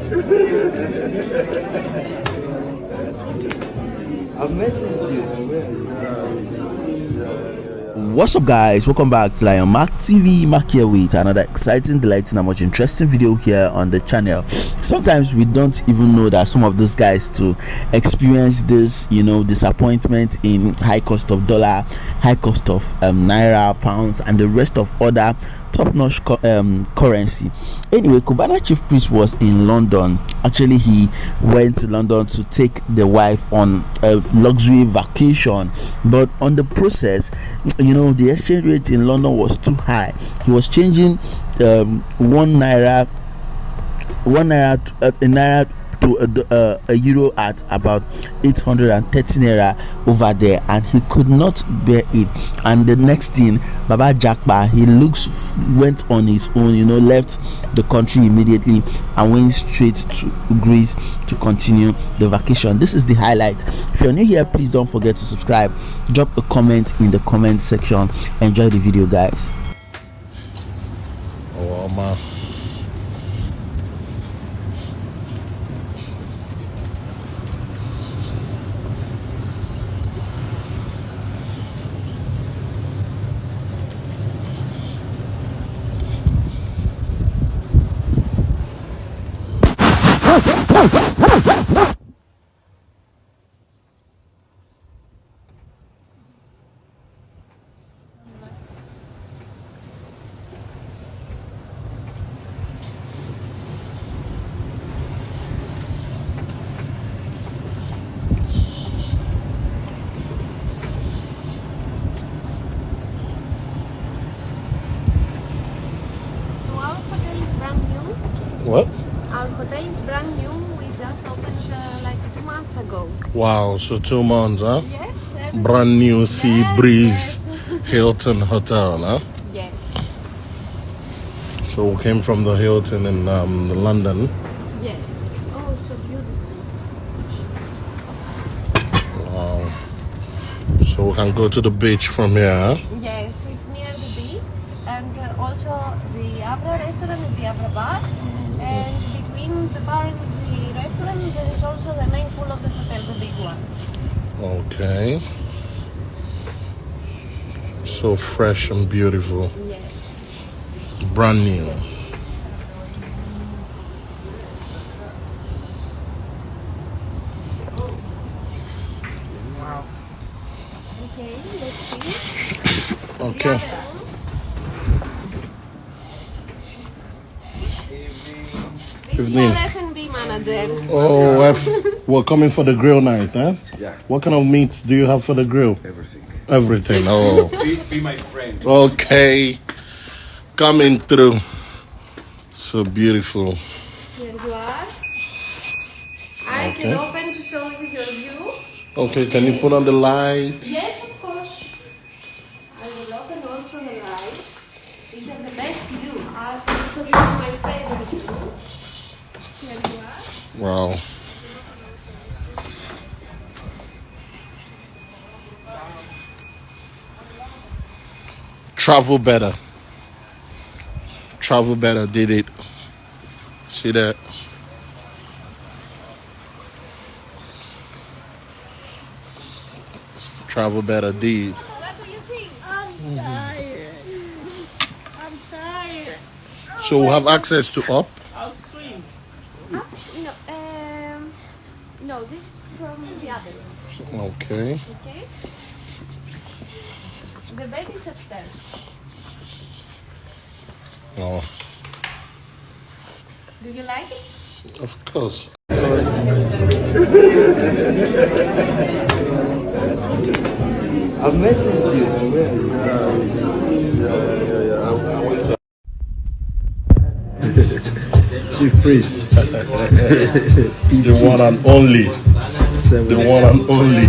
I've messaged you. What's up, guys? Welcome back to Lion Mark TV. Mark here with another exciting, delighting, and much interesting video here on the channel. Sometimes we don't even know that some of these guys to experience this, disappointment in high cost of dollar, high cost of naira, pounds, and the rest of other top-notch currency. Anyway, Cubana chief priest was in London. Actually, he went to London to take the wife on a luxury vacation, but on the process, the exchange rate in London was too high. He was changing one naira to a euro at about 830 naira over there, and he could not bear it. And the next thing, Baba Jakpa, he went on his own, left the country immediately and went straight to Greece to continue the vacation. This is the highlight. If you're new here, please don't forget to subscribe, drop a comment in the comment section. Enjoy the video, guys. Oh man. What? Our hotel is brand new. We just opened like 2 months ago. Wow, so 2 months, huh? Yes. Brand new sea breeze yes. Hilton Hotel, huh? Yes. So we came from the Hilton in London. Yes. Oh, so beautiful. Wow. So we can go to the beach from here, huh? Yes, it's near the beach, and also the Abra restaurant and the Abra bar. And between the bar and the restaurant, there is also the main pool of the hotel, the big one. Okay. So fresh and beautiful. Yes. Brand new. Wow. Okay, let's see. Okay. This is our F&B manager. Oh, we're coming for the grill night, huh? Yeah. What kind of meats do you have for the grill? Everything. Everything. Oh. Be my friend. Okay. Coming through. So beautiful. Here you are. I can open to show you your view. Okay, can you put on the lights? Yes, of course. I will open also the lights. We have the best view. So this is my favorite view. Here you are. Wow. Travel better. Travel better did it. See that? Travel better did. What do you think? I'm tired. I'm tired. So we have access to up. I'll swim. No, no, this is from the other one. Okay. Okay? The bed is upstairs. Oh, Do you like it? of course. I've messaged you. Chief priest. The one and only. The one and only.